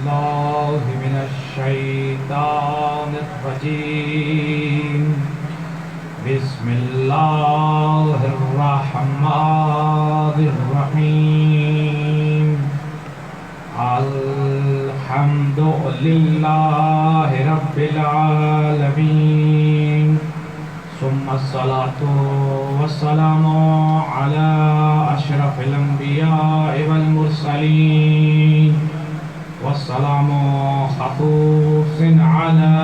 بالله من الشيطان الرجيم بسم الله الرحمن الرحيم الحمد لله رب العالمين ثم الصلاة والسلام على أشرف الأنبياء والمرسلين والسلام خصوص على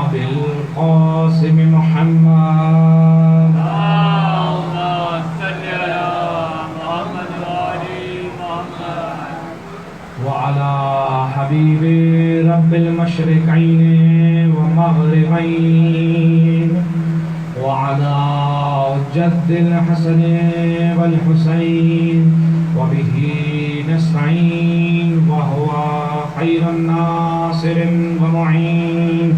أبي القاسم محمد اللهم صل على محمد وآل محمد وعلى حبيب رب المشرقين والمغربين وعلى جد الحسن والحسين وبه نستعين وهو خير الناصر ومعين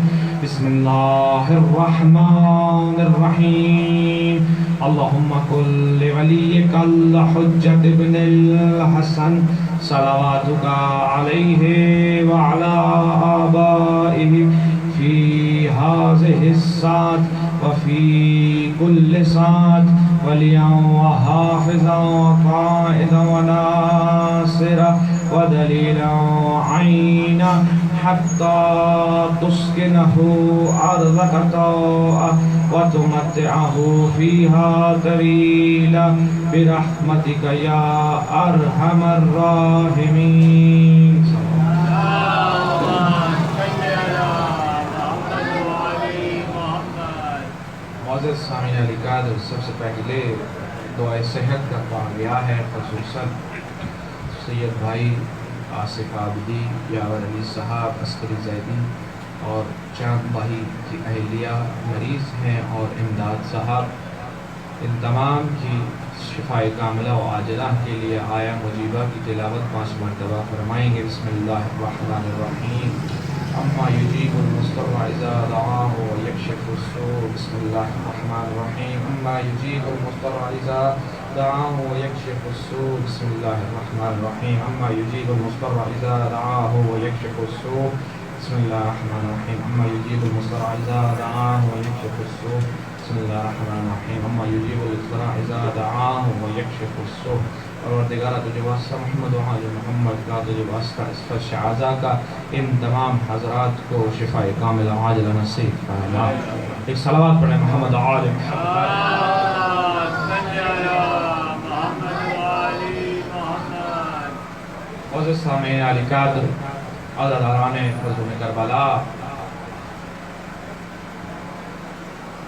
بسم الله الرحمن الرحيم اللهم كن لوليك الحجة ابن الحسن صلواتك عليه وعلى آبائه في هذه الساعة وفي كل ساعة وليا وحافظا وقائدا وناصرا ودليلا عينا حتى تسكنه أرضك طوعا وتمتعه فيها طويلا برحمتك يا أرحم الراحمين. معزز سامعین علی قادر، سب سے پہلے دعائے صحت کا پا گیا ہے، خصوصاً سید بھائی آصف عابدی، یاور علی صاحب، عسکری زیدی اور چاند بھائی کی اہلیہ مریض ہیں اور امداد صاحب، ان تمام کی شفائے کاملہ و عاجلہ کے لیے آیا مجیبہ کی تلاوت 5 مرتبہ فرمائیں گے. بسم اللہ الرحمن الرحیم اما یجیب المضطر اذا دعاہ ویکشف السوء. بسم اللہ الرحمن الرحیم اما یجیب المضطر اذا دعاہ ویکشف السوء. بسم اللہ الرحمن الرحیم اما یجیب المضطر اذا دعاہ ویکشف السوء. بسم اللہ الرحمن الرحیم اما یجیب المضطر اذا دعاہ ویکشف السوء. بسم اللہ الرحمن الرحیم اما یجیب المضطر اذا دعاہ ویکشف السوء. پروردگارہ تجھے واسطہ محمد و آل محمد کا، تجھے واسطہ اس فرش اعضا کا، ان تمام حضرات کو شفاء کاملہ عاجلہ نصیب فرما. ایک صلوات پڑھیں محمد و آل محمد. معزز سامعین علی قادر، عزاداران فرزون کربلا،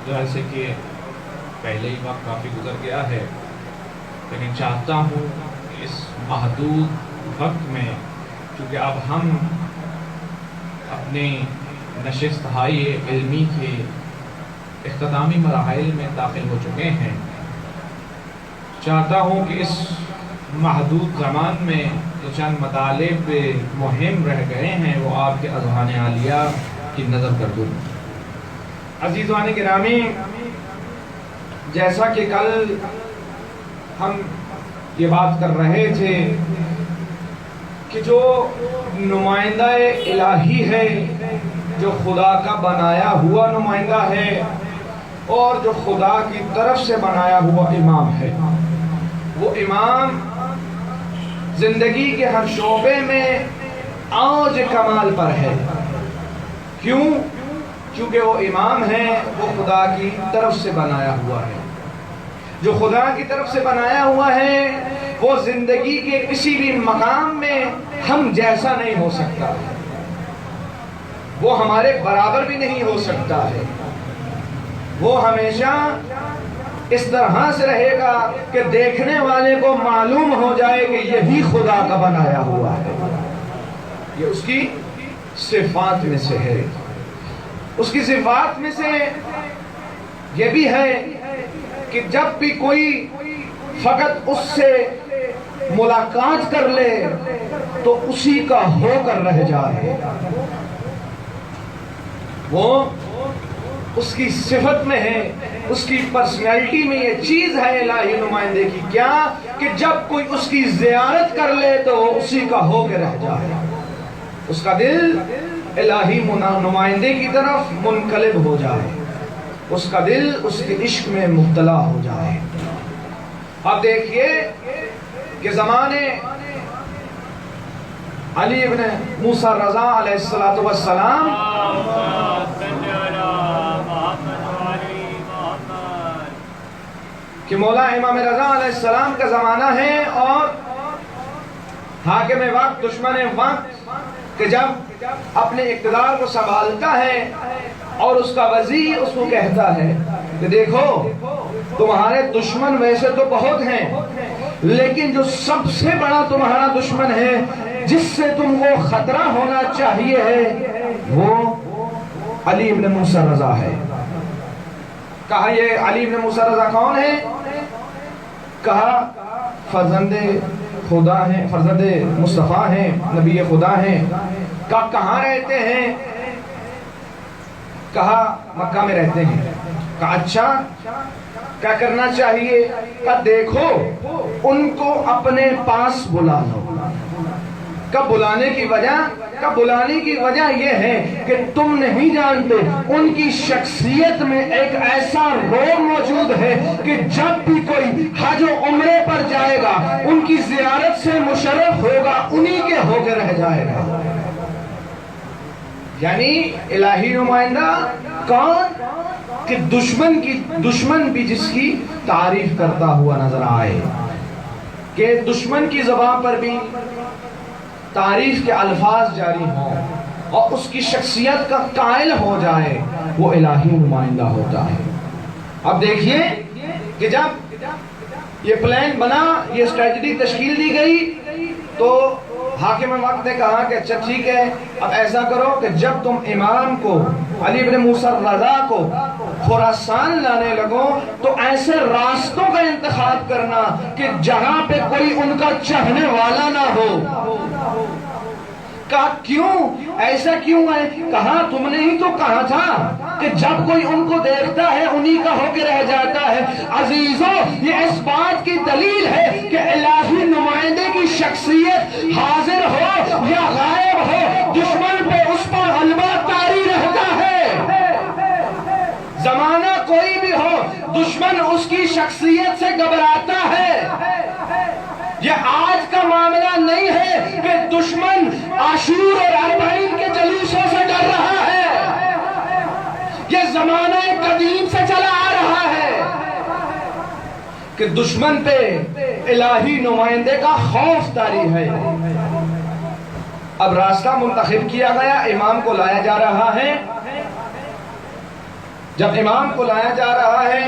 جیسے کہ پہلے ہی وقت کافی گزر گیا ہے، لیکن چاہتا ہوں کہ اس محدود وقت میں، چونکہ اب ہم اپنی نشست ہائی علمی کے اختتامی مراحل میں داخل ہو چکے ہیں، چاہتا ہوں کہ اس محدود زمان میں جو چند مطالب مہم رہ گئے ہیں وہ آپ کے اذہان عالیہ کی نظر کر دوں. عزیزان گرامی، جیسا کہ کل ہم یہ بات کر رہے تھے کہ جو نمائندہ الہی ہے، جو خدا کا بنایا ہوا نمائندہ ہے اور جو خدا کی طرف سے بنایا ہوا امام ہے، وہ امام زندگی کے ہر شعبے میں اوج کمال پر ہے. کیوں؟ کیونکہ وہ امام ہے، وہ خدا کی طرف سے بنایا ہوا ہے. جو خدا کی طرف سے بنایا ہوا ہے وہ زندگی کے کسی بھی مقام میں ہم جیسا نہیں ہو سکتا ہے، وہ ہمارے برابر بھی نہیں ہو سکتا ہے. وہ ہمیشہ اس طرح سے رہے گا کہ دیکھنے والے کو معلوم ہو جائے کہ یہی خدا کا بنایا ہوا ہے. یہ اس کی صفات میں سے ہے. اس کی صفات میں سے یہ بھی ہے کہ جب بھی کوئی فقط اس سے ملاقات کر لے تو اسی کا ہو کر رہ جائے. وہ اس کی صفت میں ہے، اس کی پرسنالٹی میں یہ چیز ہے الہی نمائندے کی. کیا کہ جب کوئی اس کی زیارت کر لے تو وہ اسی کا ہو کے رہ جائے. اس کا دل الہی نمائندے کی طرف منقلب ہو جائے، اس کا دل اس کے عشق میں مبتلا ہو جائے۔ اب دیکھیے کہ زمانے علی ابن موسیٰ رضا علیہ السلام کہ مولا امام رضا علیہ السلام کا زمانہ ہے، اور حاکم وقت، دشمن وقت کہ جب اپنے اقتدار کو سنبھالتا ہے اور اس کا وزیر اس کو کہتا ہے کہ دیکھو تمہارے دشمن ویسے تو بہت ہیں، لیکن جو سب سے بڑا تمہارا دشمن ہے جس سے تم کو خطرہ ہونا چاہیے ہے، وہ علی ابن موسیٰ رضا ہے۔ کہا یہ علی ابن موسیٰ رضا کون ہے؟ کہا فرزند خدا ہیں، فرزند مصطفیٰ ہیں، نبی خدا ہیں۔ کہا کہاں رہتے ہیں؟ کہا مکہ میں رہتے ہیں۔ کہا اچھا کیا کرنا چاہیے؟ کہا دیکھو ان کو اپنے پاس بلا لو۔ کب بلانے کی وجہ یہ ہے کہ تم نہیں جانتے ان کی شخصیت میں ایک ایسا روح موجود ہے کہ جب بھی کوئی حج و عمرے پر جائے گا ان کی زیارت سے مشرف ہوگا، انہی کے ہو کے رہ جائے گا۔ یعنی الہی نمائندہ کون؟ کہ دشمن بھی جس کی تعریف کرتا ہوا نظر آئے، کہ دشمن کی زبان پر بھی تعریف کے الفاظ جاری ہوں اور اس کی شخصیت کا قائل ہو جائے، وہ الہی نمائندہ ہوتا ہے۔ اب دیکھیے کہ جب یہ پلان بنا، یہ اسٹریٹجی تشکیل دی گئی، تو حاکم وقت نے کہا کہ اچھا ٹھیک ہے، اب ایسا کرو کہ جب تم امام کو علی ابن موسیٰ رضا کو خراسان لانے لگو تو ایسے راستوں کا انتخاب کرنا کہ جہاں پہ کوئی ان کا چاہنے والا نہ ہو۔ کہا کیوں ایسا کیوں ہے؟ کہا تم نے ہی تو کہا تھا کہ جب کوئی ان کو دیکھتا ہے انہی کا ہو کے رہ جاتا ہے۔ عزیزو یہ اس بات کی دلیل ہے کہ الہی نمائندے کی شخصیت حاضر ہو یا غائب ہو، دشمن پہ اس پر غلبہ طاری رہتا ہے۔ زمانہ کوئی بھی ہو، دشمن اس کی شخصیت سے گھبراتا ہے۔ یہ آج کا معاملہ نہیں ہے کہ دشمن عاشور اور اربعین کے جلوسوں سے ڈر رہا ہے، یہ زمانہ قدیم سے چلا آ رہا ہے کہ دشمن پہ الہی نمائندے کا خوف طاری ہے۔ اب راستہ منتخب کیا گیا، امام کو لایا جا رہا ہے۔ جب امام کو لایا جا رہا ہے،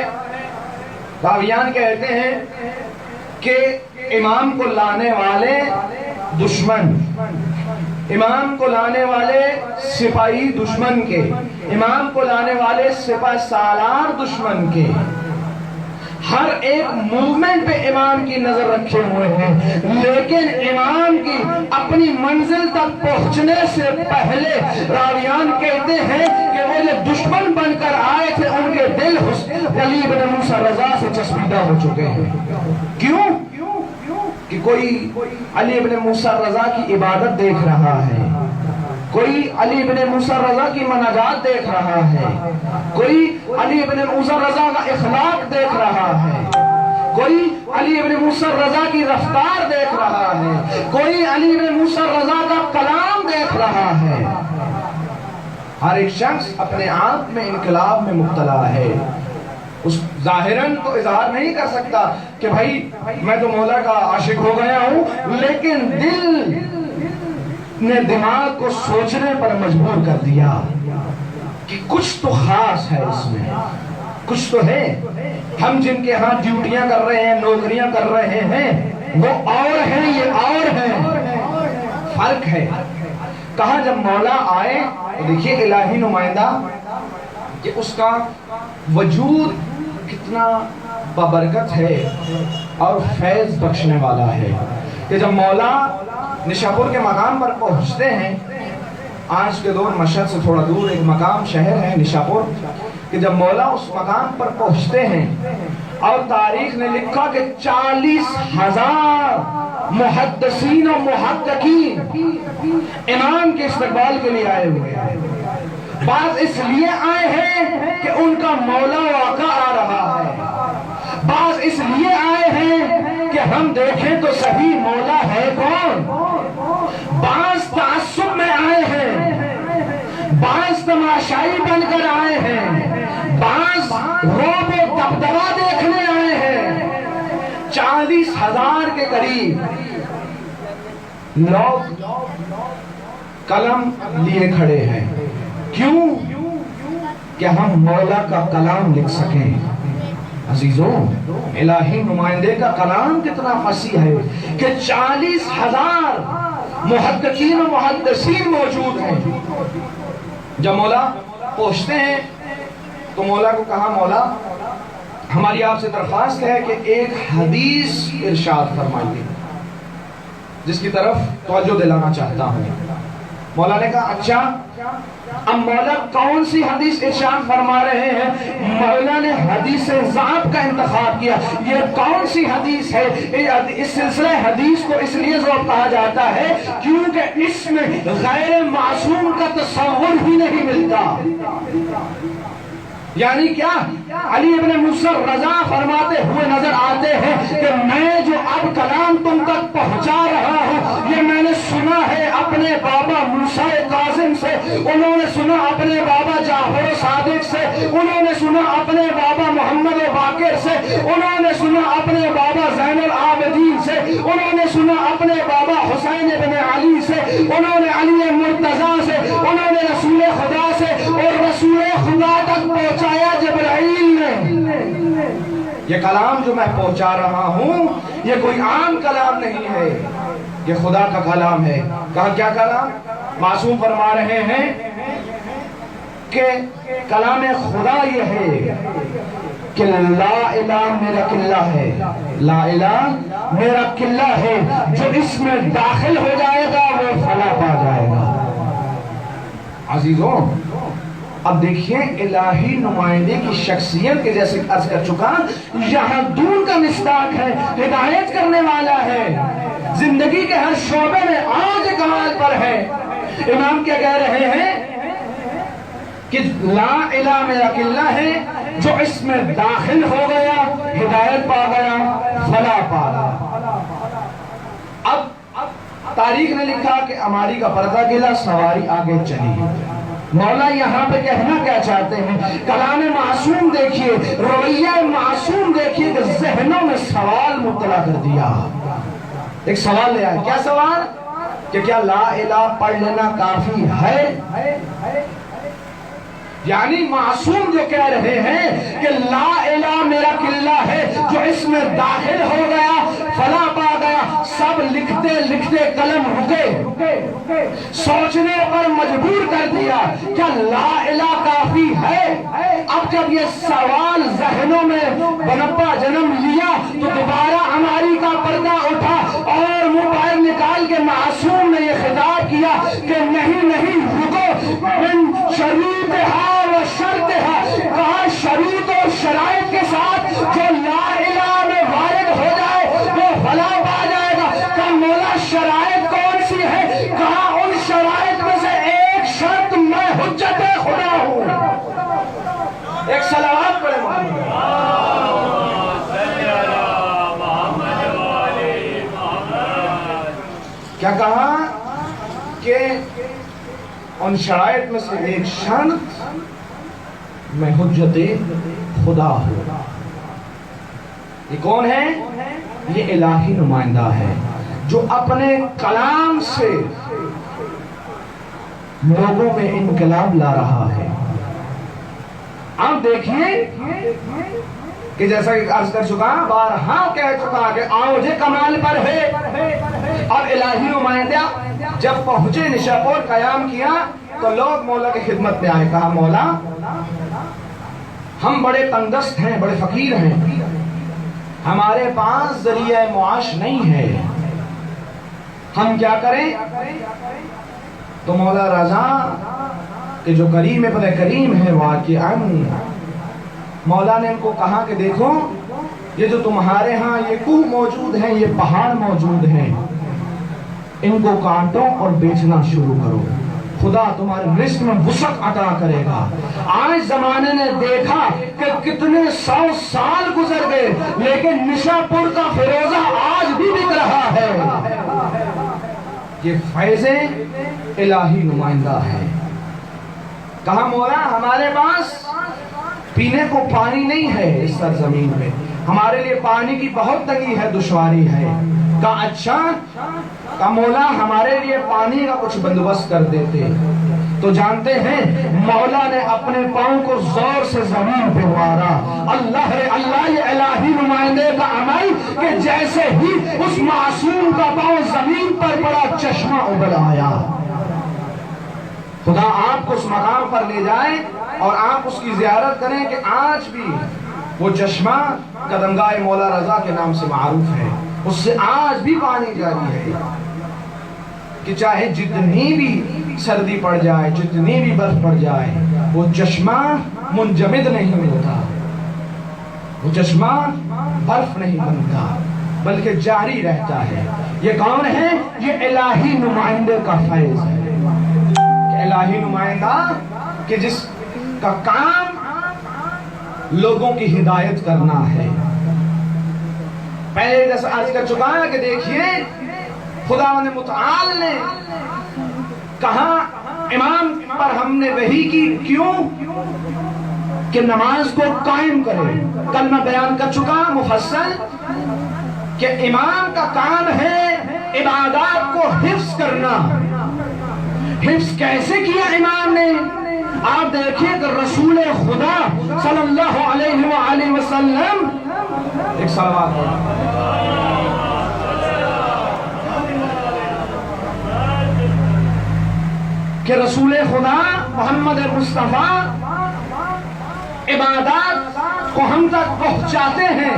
راویان کہتے ہیں کہ امام کو لانے والے دشمن، امام کو لانے والے سپاہی دشمن کے، امام کو لانے والے سپہ سالار دشمن کے، ہر ایک موومنٹ پہ امام کی نظر رکھے ہوئے ہیں، لیکن امام کی اپنی منزل تک پہنچنے سے پہلے راویان کہتے ہیں کہ وہ جو دشمن بن کر آئے تھے ان کے دل علی ابن موسیٰ رضا سے چسپیدہ ہو چکے ہیں۔ کیوں؟ کہ کوئی علی ابن موسیٰ رضا کی عبادت دیکھ رہا ہے، کوئی علی ابن موسیٰ رضا کی مناجات دیکھ رہا ہے، کوئی علی ابن موسیٰ رضا کا اخلاق دیکھ رہا ہے، کوئی علی ابن موسیٰ رضا کی رفتار دیکھ رہا ہے، کوئی علی ابن موسیٰ رضا کا کلام دیکھ رہا ہے۔ ہر ایک شخص اپنے آپ میں انقلاب میں مبتلا ہے۔ اس ظاہراً تو اظہار نہیں کر سکتا کہ بھائی میں تو مولا کا عاشق ہو گیا ہوں، لیکن دل نے دماغ کو سوچنے پر مجبور کر دیا کہ کچھ تو خاص ہے اس میں، کچھ تو ہے۔ ہم جن کے ہاں ڈیوٹیاں کر رہے ہیں، نوکریاں کر رہے ہیں، وہ اور ہیں، یہ اور ہیں، فرق ہے۔ کہا جب مولا آئے، دیکھیے الہی نمائندہ کہ اس کا وجود کتنا بابرکت ہے اور فیض بخشنے والا ہے، کہ جب مولا نشاپور کے مقام پر پہنچتے ہیں، آج کے دور مشہد سے تھوڑا دور ایک مقام شہر ہے نشاپور، کہ جب مولا اس مقام پر پہنچتے ہیں اور تاریخ نے لکھا کہ 40,000 محدثین و محققین امام کے استقبال کے لیے آئے ہوئے ہیں. بعض اس لیے آئے ہیں کہ ان کا مولا واقع آ رہا ہے، بعض اس لیے آئے ہیں کہ ہم دیکھیں تو صحیح مولا ہے کون، بعض تعصب میں آئے ہیں، بعض تماشائی بن کر آئے ہیں، بعض رعب و دبدبہ دیکھنے آئے ہیں. 40,000 کے قریب لوگ قلم لیے کھڑے ہیں. کیوں؟ کہ ہم مولا کا کلام لکھ سکیں. عزیزوں، الہی نمائندے کا کلام کتنا فصیح ہے کہ 40,000 محققین و محدثین موجود ہیں. جب مولا پوچھتے ہیں تو مولا کو کہا، مولا ہماری آپ سے درخواست ہے کہ ایک حدیث ارشاد فرمائیے جس کی طرف توجہ دلانا چاہتا ہوں. مولا نے کہا اچھا. اب مولا کون سی حدیث ارشاد فرما رہے ہیں؟ مولا نے حدیث ضعف کا انتخاب کیا. یہ کون سی حدیث ہے؟ اس سلسلہ حدیث کو اس لیے ضعف کہا جاتا ہے کیونکہ اس میں غیر معصوم کا تصور ہی نہیں ملتا. یعنی کیا؟ علی ابن موسیٰ رضا فرماتے ہوئے نظر آتے ہیں کہ میں جو اب کلام تم تک پہنچا رہا ہوں یہ میں نے سنا ہے اپنے بابا موسیٰ کاظم سے، انہوں نے سنا اپنے بابا جعفر صادق سے، انہوں نے سنا اپنے بابا محمد باقر سے، انہوں نے سنا اپنے بابا زین العابدین سے، انہوں نے سنا اپنے بابا حسین ابن علی سے، انہوں نے علی مرتضیٰ سے، انہوں نے رسول خدا سے، اور رسول خدا تک پہنچایا جبرائیل نے. یہ کلام جو میں پہنچا رہا ہوں یہ کوئی عام کلام نہیں ہے، یہ خدا کا کلام ہے. کہا کیا کلام؟ معصوم فرما رہے ہیں کہ کلام خدا یہ ہے کہ لا الہ میرا قلعہ ہے، لا الہ میرا قلعہ ہے، جو اس میں داخل ہو جائے گا وہ فلاح پا جائے گا. عزیزوں، اب دیکھیں الہی نمائندے کی شخصیت کے جیسے عرض کر چکا، یہاں دور کا مصداق ہے، ہدایت کرنے والا ہے، زندگی کے ہر شعبے میں آج کمال پر ہے. امام کیا کہہ رہے ہیں کہ لا الہ میرا قلعہ ہے، جو اس میں داخل ہو گیا ہدایت پا گیا، فلاح پا گیا. اب تاریخ نے لکھا کہ اماری کا پردہ گلا، سواری آگے چلی. مولا یہاں پہ کہنا کیا چاہتے ہیں؟ کلام معصوم دیکھیے، رویہ معصوم دیکھیے کہ ذہنوں میں سوال مبتلا کر دیا. ایک سوال لے آئے. کیا سوال؟ کہ کیا لا الہ پڑھ لینا کافی ہے؟ یعنی معصوم جو کہہ رہے ہیں کہ لا الہ میرا قلعہ ہے، جو اس میں داخل ہو گیا فلاح پا گیا. سب لکھتے لکھتے قلم رکے، سوچنے پر مجبور کر دیا کیا لا الہ کافی ہے؟ اب جب یہ سوال ذہنوں میں بنپا جنم لیا تو دوبارہ ہماری کا پردہ اٹھا اور موبائل نکال کے معصوم نے یہ خطاب کیا کہ نہیں نہیں رکو، من شروطہا و شرطہا. کہا شروط اور شرائط کے ساتھ جو لا الہ میں وارد ہو جائے وہ فلاح پا جائے گا. کہا مولا شرائط کون سی ہے؟ کہا ان شرائط میں سے ایک شرط میں حجت خدا ہوں. ایک صلوات پڑھیں محمد. کیا کہا؟ کہ ان شرائط میں سے ایک شرط میں حجت خدا ہوں. یہ کون ہے؟ یہ الہی نمائندہ ہے جو اپنے کلام سے لوگوں میں انقلاب لا رہا ہے. آپ دیکھیے کہ جیسا کہ عرض کر چکا، بارہا کہہ چکا کہ آؤ جے کمال پر ہے. اور الہی نمائندہ جب پہنچے نشاپور قیام کیا تو لوگ مولا کی خدمت میں آئے. کہا مولا ہم بڑے تنگست ہیں، بڑے فقیر ہیں، ہمارے پاس ذریعہ معاش نہیں ہے، ہم کیا کریں؟ تو مولا رضا کہ جو کریم ابن کریم ہے واقعاً مولا نے ان کو کہا کہ دیکھو یہ جو تمہارے ہاں یہ کوہ موجود ہیں، یہ پہاڑ موجود ہیں، ان کو کاٹو اور بیچنا شروع کرو، خدا تمہارے رزق میں وسعت عطا کرے گا۔ آج زمانے نے دیکھا کہ کتنے 100 سال گزر گئے لیکن نشا پور کا فیروزہ آج بھی بک رہا ہے۔ یہ فیض الہی نمائندہ ہے۔ کہا مولا ہمارے پاس پینے کو پانی نہیں ہے اس سرزمین میں، ہمارے لیے پانی کی بہت تنگی ہے، دشواری ہے۔ کہا اچھا، کہا مولا ہمارے لیے پانی کا کچھ بندوبست کر دیتے۔ تو جانتے ہیں مولا نے اپنے پاؤں کو زور سے زمین پہ مارا۔ اللہ یہ الہی نمائندے کا عمل کہ جیسے ہی اس معصوم کا پاؤں زمین پر پڑا چشمہ ابل آیا۔ خدا آپ کو اس مقام پر لے جائے اور آپ اس کی زیارت کریں کہ آج بھی وہ چشمہ قدمگاہ مولا رضا کے نام سے معروف ہے، اس سے آج بھی پانی جاری ہے کہ چاہے جتنی بھی سردی پڑ جائے، جتنی بھی برف پڑ جائے، وہ چشمہ منجمد نہیں ہوتا، وہ چشمہ برف نہیں بنتا بلکہ جاری رہتا ہے۔ یہ کون ہے؟ یہ الہی نمائندے کا فیض ہے۔ الہی نمائندہ کہ جس کا کام لوگوں کی ہدایت کرنا ہے۔ پہلے جیسا عرض کر چکا ہے کہ دیکھیے خداوند متعال نے کہا امام پر ہم نے وحی کی، کیوں؟ کہ نماز کو قائم کرے۔ کل میں بیان کر چکا مفصل کہ امام کا کام ہے عبادات کو حفظ کرنا۔ حفظ کیسے کیا امام نے؟ آپ دیکھیے کہ رسول خدا صلی اللہ علیہ وآلہ وسلم ایک صلوات کہ رسول خدا محمد مصطفیٰ عبادات کو ہم تک پہنچاتے ہیں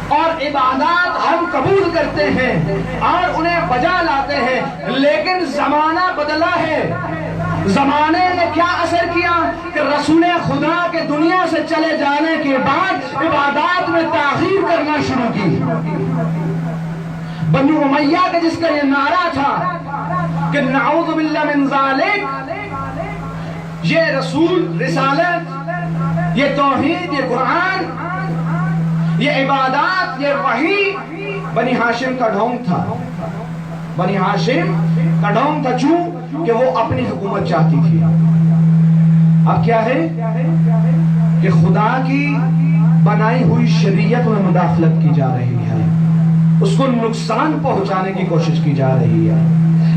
اور عبادات ہم قبول کرتے ہیں اور انہیں بجا لاتے ہیں، لیکن زمانہ بدلا ہے۔ زمانے نے کیا اثر کیا کہ رسول خدا کے دنیا سے چلے جانے کے بعد عبادات میں تاخیر کرنا شروع کی۔ بنی امیہ کا جس کا یہ نعرہ تھا کہ نعوذ باللہ من ذالک، یہ رسول، رسالت، یہ توحید، یہ قرآن، یہ عبادات، یہ وحی بنی ہاشم کا ڈھونگ تھا۔ بنی ہاشم کا ڈھونگ تھا، چوں کہ وہ اپنی حکومت چاہتی تھی۔ اب کیا ہے کہ خدا کی بنائی ہوئی شریعت میں مداخلت کی جا رہی ہے، اس کو نقصان پہنچانے کی کوشش کی جا رہی ہے۔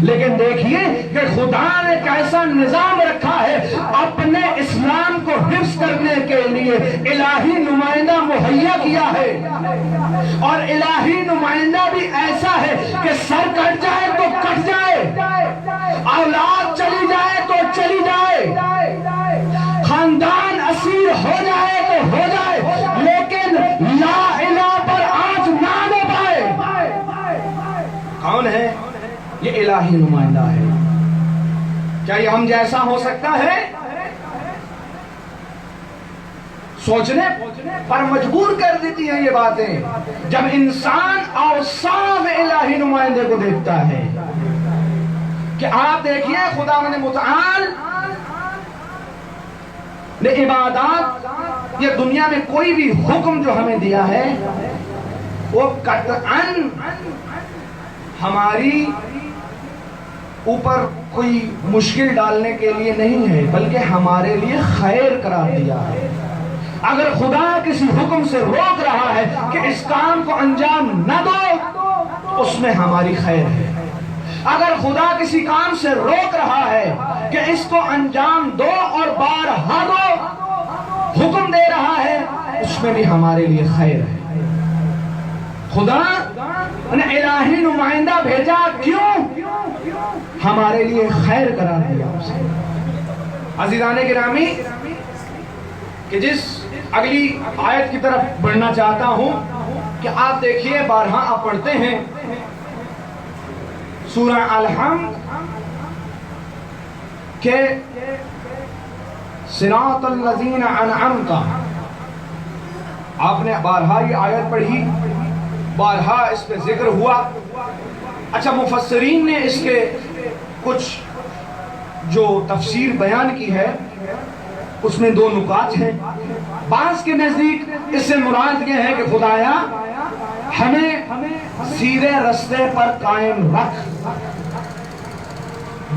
لیکن دیکھیے کہ خدا نے کیسا نظام رکھا ہے، اپنے اسلام کو حفظ کرنے کے لیے الہی نمائندہ مہیا کیا ہے، اور الہی نمائندہ بھی ایسا ہے کہ سر کٹ جائے تو کٹ جائے، اولاد چلی جائے تو چلی جائے، خاندان اسیر ہو جائے تو ہو جائے، لیکن لا الہ پر آنچ نہ دے پائے۔ کون ہے؟ یہ الہی نمائندہ ہے۔ کیا یہ ہم جیسا ہو سکتا ہے؟ سوچنے پر مجبور کر دیتی ہیں یہ باتیں جب انسان اوصاف الہی نمائندے کو دیکھتا ہے۔ کہ آپ دیکھیے خداوند متعال نے عبادات یا دنیا میں کوئی بھی حکم جو ہمیں دیا ہے وہ قطعاً ہماری اوپر کوئی مشکل ڈالنے کے لیے نہیں ہے، بلکہ ہمارے لیے خیر قرار دیا ہے۔ اگر خدا کسی حکم سے روک رہا ہے کہ اس کام کو انجام نہ دو، اس میں ہماری خیر ہے۔ اگر خدا کسی کام سے روک رہا ہے کہ اس کو انجام دو اور بارہا دو، حکم دے رہا ہے، اس میں بھی ہمارے لیے خیر ہے۔ خدا نے الہی نمائندہ بھیجا، کیوں؟ ہمارے لیے خیر قرار دیا اسے۔ عزیزان گرامی، کہ جس اگلی آیت کی طرف بڑھنا چاہتا ہوں کہ آپ دیکھیے بارہا آپ پڑھتے ہیں سورہ الحمد کہ صراط الذین انعمت آپ نے بارہا یہ آیت پڑھی، بارہا اس پہ ذکر ہوا۔ اچھا، مفسرین نے اس کے کچھ جو تفسیر بیان کی ہے اس میں دو نکات ہیں۔ بعض کے نزدیک اس سے مراد یہ ہے کہ خدایا ہمیں سیدھے رستے پر قائم رکھ۔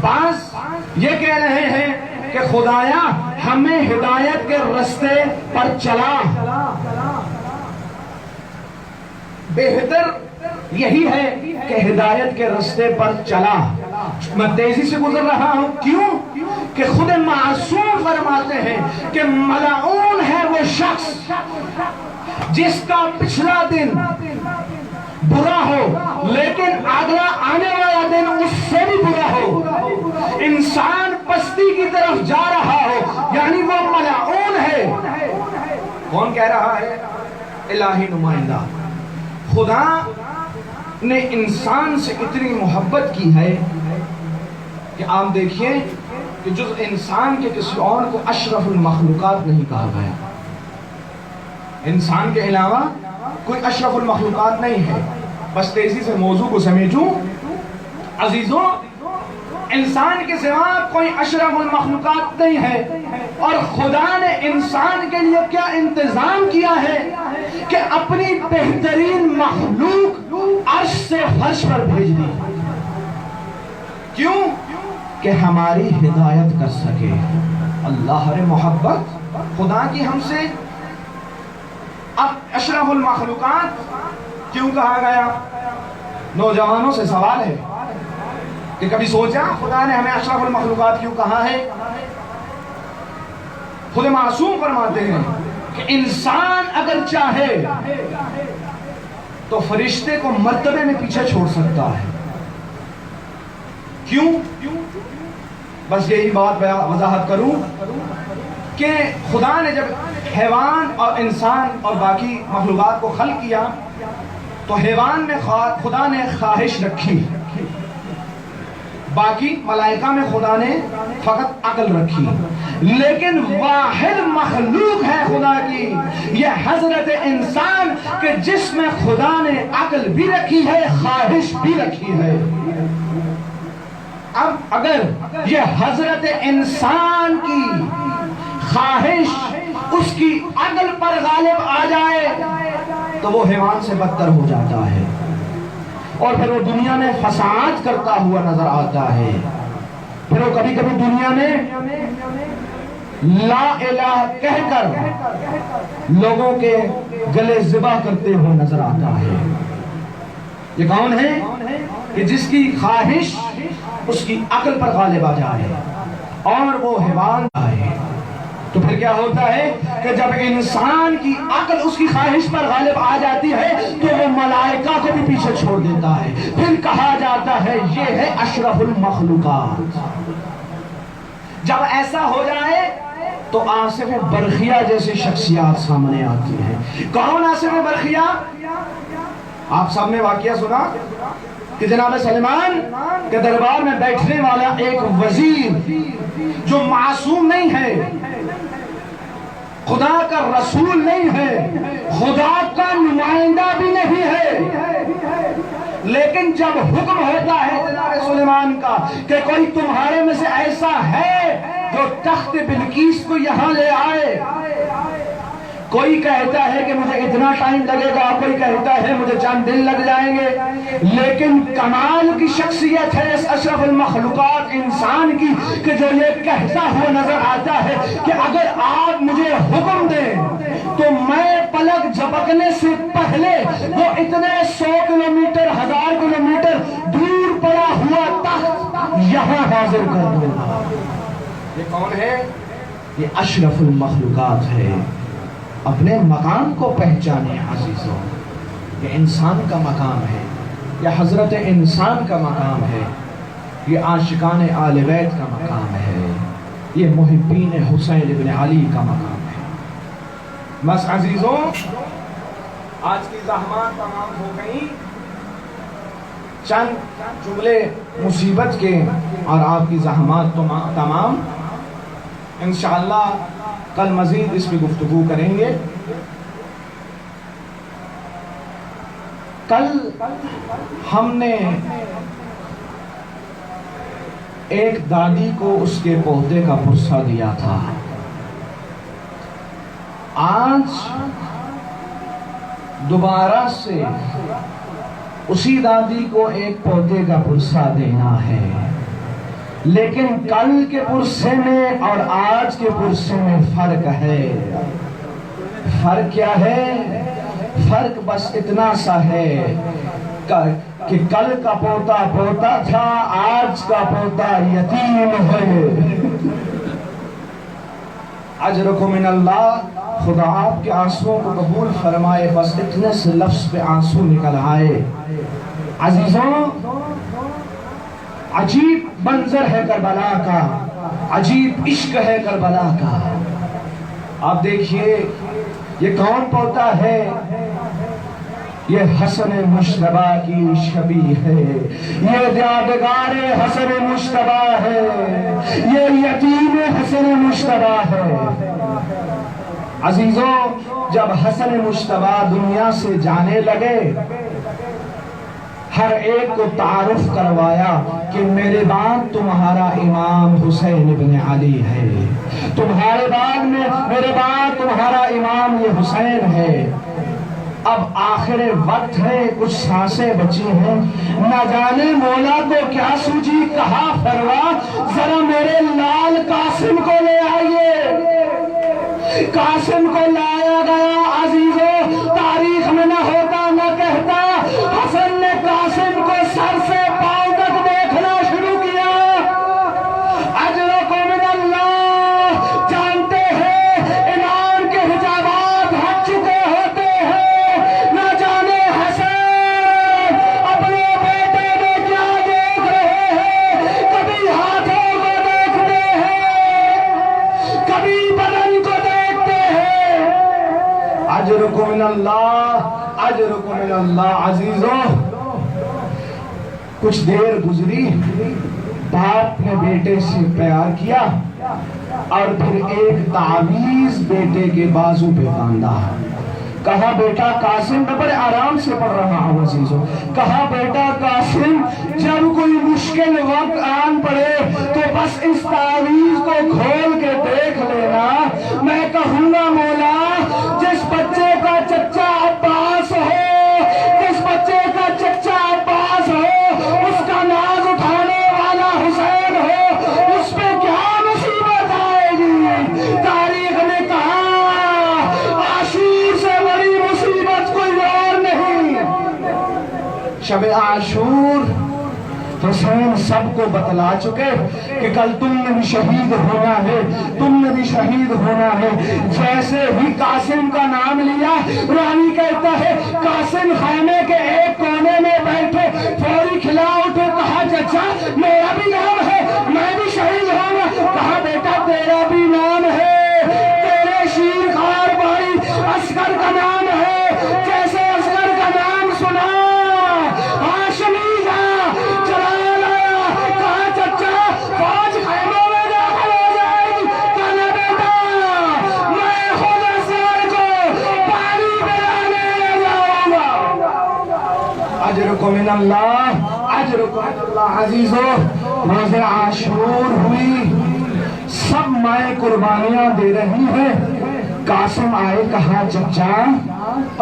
بعض یہ کہہ رہے ہیں کہ خدایا ہمیں ہدایت کے رستے پر چلا۔ بہتر یہی ہے کہ ہدایت کے رستے پر چلا۔ میں تیزی سے گزر رہا ہوں، کیوں کہ خود معصوم فرماتے ہیں کہ ملعون ہے وہ شخص جس کا پچھلا دن برا ہو لیکن اگلا آنے والا دن اس سے بھی برا ہو، انسان پستی کی طرف جا رہا ہو، یعنی وہ ملعون ہے۔ کون کہہ رہا ہے؟ الہی نمائندہ۔ خدا نے انسان سے اتنی محبت کی ہے کہ آپ دیکھیے کہ جز انسان کے کسی اور کو اشرف المخلوقات نہیں کہا گیا۔ انسان کے علاوہ کوئی اشرف المخلوقات نہیں ہے۔ بس تیزی سے موضوع کو سمیٹوں۔ عزیزوں، انسان کے سوا کوئی اشرف المخلوقات نہیں ہے، اور خدا نے انسان کے لیے کیا انتظام کیا ہے کہ اپنی بہترین مخلوق عرش سے فرش پر بھیج دی۔ کیوں؟ کہ ہماری ہدایت کر سکے۔ اللہ نے محبت خدا کی ہم سے۔ اب اشرف المخلوقات کیوں کہا گیا؟ نوجوانوں سے سوال ہے کہ کبھی سوچا خدا نے ہمیں اشرف المخلوقات کیوں کہا ہے؟ خود معصوم فرماتے ہیں کہ انسان اگر چاہے تو فرشتے کو مرتبے میں پیچھے چھوڑ سکتا ہے۔ کیوں؟ بس یہی بات وضاحت کروں کہ خدا نے جب حیوان اور انسان اور باقی مخلوقات کو خلق کیا تو حیوان میں خدا نے خواہش رکھی، باقی ملائکہ میں خدا نے فقط عقل رکھی، لیکن واحد مخلوق ہے خدا کی یہ حضرت انسان کہ جس میں خدا نے عقل بھی رکھی ہے، خواہش بھی رکھی ہے۔ اب اگر یہ حضرت انسان کی خواہش اس کی عقل پر غالب آ جائے تو وہ حیوان سے بدتر ہو جاتا ہے، اور پھر وہ دنیا میں فساد کرتا ہوا نظر آتا ہے۔ پھر وہ کبھی کبھی دنیا میں لا الہ کہہ کر لوگوں کے گلے ذبح کرتے ہوئے نظر آتا ہے۔ یہ کون ہے؟ کہ جس کی خواہش اس کی عقل پر غالب آ جائے اور وہ حیوان آئے۔ تو پھر کیا ہوتا ہے کہ جب انسان کی عقل اس کی خواہش پر غالب آ جاتی ہے تو وہ ملائکہ کو بھی پیچھے چھوڑ دیتا ہے۔ پھر کہا جاتا ہے یہ ہے اشرف المخلوقات۔ جب ایسا ہو جائے تو آصف برخیہ جیسی شخصیات سامنے آتی ہیں۔ کون آصف برخیہ؟ آپ سب نے واقعہ سنا کہ جناب سلیمان کے دربار میں بیٹھنے والا ایک وزیر جو معصوم نہیں ہے، خدا کا رسول نہیں ہے، خدا کا نمائندہ بھی نہیں ہے، لیکن جب حکم ہوتا ہے جناب سلیمان کا کہ کوئی تمہارے میں سے ایسا ہے جو تخت بلقیس کو یہاں لے آئے، کوئی کہتا ہے کہ مجھے اتنا ٹائم لگے گا، کوئی کہتا ہے مجھے چند دن لگ جائیں گے، لیکن کمال کی شخصیت ہے اس اشرف المخلوقات انسان کی کہ جو یہ کہتا ہوا نظر آتا ہے کہ اگر آپ مجھے حکم دیں تو میں پلک جھپکنے سے پہلے وہ اتنے 100 کلومیٹر 1000 کلومیٹر دور پڑا ہوا تخت یہاں حاضر کر دوں گا۔ یہ کون ہے؟ یہ اشرف المخلوقات ہے۔ اپنے مقام کو پہچانے عزیزوں، یہ انسان کا مقام ہے، یہ حضرت انسان کا مقام ہے، یہ عاشقان آل بیت کا مقام ہے، یہ محبین حسین ابن علی کا مقام ہے۔ بس عزیزوں، آج کی زحمات تمام ہو گئی، چند جملے مصیبت کے اور آپ کی زحمات تمام۔ انشاءاللہ کل مزید اس پہ گفتگو کریں گے۔ کل ہم نے ایک دادی کو اس کے پوتے کا پرسہ دیا تھا. آج دوبارہ سے اسی دادی کو ایک پوتے کا پرسہ دینا ہے. لیکن کل کے پرسے میں اور آج کے پرسے میں فرق ہے. فرق کیا ہے؟ فرق بس اتنا سا ہے کہ کل کا پوتا پوتا تھا، آج کا پوتا یتیم ہے. اجرکم من اللہ. خدا آپ کے آنسوؤں کو قبول فرمائے. بس اتنے سے لفظ پہ آنسو نکل آئے. عزیزوں، عجیب منظر ہے کربلا کا، عجیب عشق ہے کربلا کا. آپ دیکھیے یہ کون پوتا ہے؟ یہ حسن مجتبی کی شبیہ ہے، یہ یادگار حسن مجتبی ہے، یہ یتیم حسن مجتبی ہے. عزیزوں، جب حسن مجتبی دنیا سے جانے لگے، ہر ایک کو تعارف کروایا کہ میرے بعد تمہارا امام حسین ابن علی ہے، تمہارے بعد میں میرے بعد تمہارا امام یہ حسین ہے. اب آخر وقت ہے، کچھ سانسیں بچی ہیں. نہ جانے مولا کو کیا سوجی، کہا فروا ذرا میرے لال قاسم کو لے آئیے. قاسم کو لایا گیا. عزیزوں، تاریخ میں نہ ہوتا نہ کہتا، حسن نے قاسم کو سر سے پاؤں تک دیکھنا شروع کیا. اجرکم من اللہ. جانتے ہیں ایمان کے حجابات ہٹ چکے ہوتے ہیں. نہ جانے حسن اپنے بیٹے میں کیا دیکھ رہے ہیں. کبھی ہاتھوں کو دیکھتے ہیں، کبھی بدن کو دیکھتے ہیں. اجرکم من اللہ، اجرکم من اللہ. عزیزوں، کچھ دیر گزری، باپ نے بیٹے سے پیار کیا اور پھر ایک تعویذ بیٹے کے بازو پہ باندھا. کہا بیٹا قاسم، میں بڑے آرام سے پڑھ رہا ہوں عزیزوں. کہا بیٹا قاسم، جب کوئی مشکل وقت آن پڑے تو بس اس تعویذ کو کھول کے دیکھ لینا. میں کہوں گا مولا، جس بچے کا چچا عباس ہو، جس بچے کا چچا عباس ہو، اس کا ناز اٹھانے والا حسین ہو، اس پہ کیا مصیبت آئے گی. تاریخ نے کہا عاشور سے بڑی مصیبت کوئی اور نہیں. شب عاشور حسین سب کو بتلا چکے کہ کل تم نے بھی شہید ہونا ہے، تم نے بھی شہید ہونا ہے. جیسے ہی قاسم کا نام لیا، رانی کہتا ہے قاسم خیمے کے ایک کونے میں بیٹھے فوری کھلا اٹھے. کہا چچا میرا بھی نام ہے، میں بھی شہید ہوں گا. کہا بیٹا تیرا بھی نام ہے، تیرے شیر خوار بھائی عسکر کا نام ہے. جیسے عسکر کا نام سنا، ہاشمی کا چلا لایا. کہا چچا فوج خیموں میں داخل ہو جائے گی. کہا بیٹا میں خود عسکر کو پانی پلانے لے جاؤں گا. اجرکم من اللہ، اجرکم من اللہ. عزیزو، روز عاشور ہوئی، سب مائیں قربانیاں دے رہی ہیں. قاسم آئے. کہا چچا،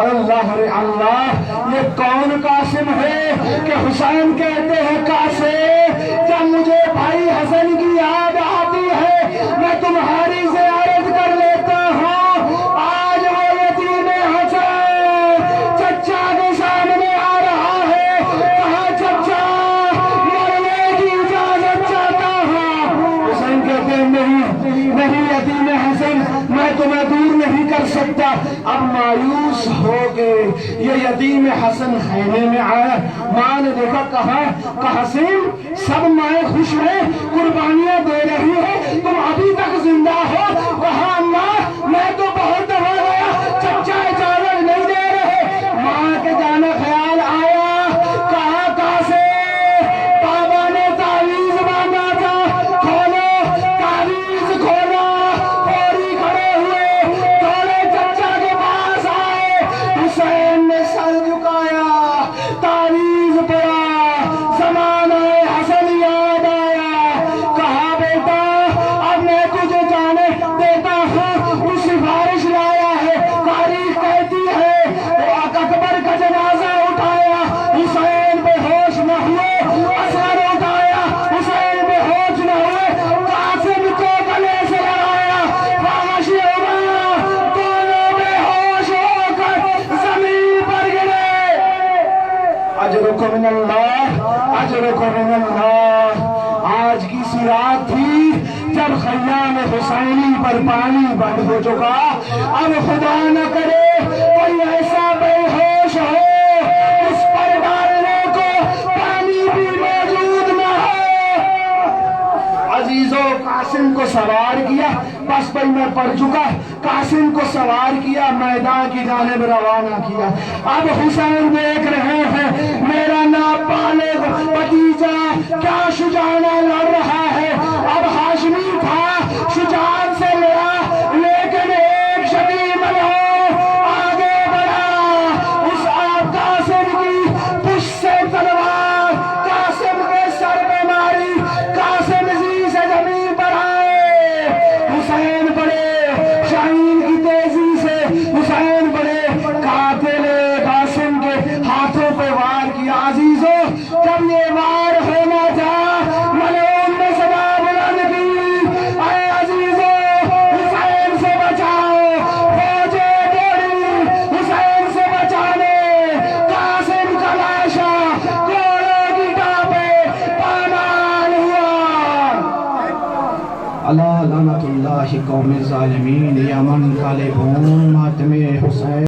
اللہ رے اللہ، یہ کون قاسم ہے کہ حسین کہتے ہیں قاسم؟ جب مجھے بھائی حسن کی یاد آتی ہے میں تمہاری زیارت کر لیتا ہوں. آج وہ یتیم حسن چچا کے سامنے آ رہا ہے. کہا چچا مرنے کی اجازت چاہتا ہوں. حسین کہتے ہیں نہیں یتیم حسن، میں تمہیں دور نہیں کر سکتا. اب مایوس ہو گئے. یہ یتیم حسن خیمے میں آیا. ماں نے دیکھا. کہا قاسم، سب مائیں خوش ہیں، قربانیاں دے رہی ہیں، تم ابھی تک زندہ ہو. کہا اماں میں تو بہت دفعہ گیا، چچا اجازت نہیں دے رہے. ماں کے جانا خیال آیا. کہا قاسم، بابا نے تعویذ باندھا تھا، کھولو. تعویذ کھولا. فوری کھڑے ہوئے، دوڑے چچا کے پاس آئے. حسین نے سر جھکایا. اللہ، آج کی سی رات تھی جب خیام حسینی پر پانی بند ہو چکا، اب خدا نہ کرے کوئی ایسا بے ہوش ہو اس پر ڈالنے کو پانی بھی موجود نہ ہو۔ عزیزوں، قاسم کو سوار کیا، بس بھائی میں پڑھ چکا، قاسم کو سوار کیا، میدان کی جانب روانہ کیا۔ اب حسین دیکھ رہے ہیں میرا نابالغ بھتیجا کیا شجاعانہ لڑ رہا ہے۔ اب ہاشمی تھا، شجاعت سے لڑا، لیکن ایک شدید ملعون آگے بڑھا، اس آپ قاسم کی پشت سے تلوار قاسم کے سر پہ ماری، قاسم زی سے زمین پر آئے۔ حسین بڑے شاہین کی تیزی سے، حسین بڑے قاتل قاسم کے ہاتھوں پہ وار کیا۔ عزیزوں، جب یہ وار ہونا تھا، ملعون نے صدا بلند کی، اے عزیزوں حسین سے بچاؤ، فوجیں دوڑی حسین سے بچانے، قاسم کا لاشا گھوڑوں کی ٹاپے پامال ہوا۔ اللہ لعنت اللہ قوم ظالمین، یمن غالبون ماتم حسین۔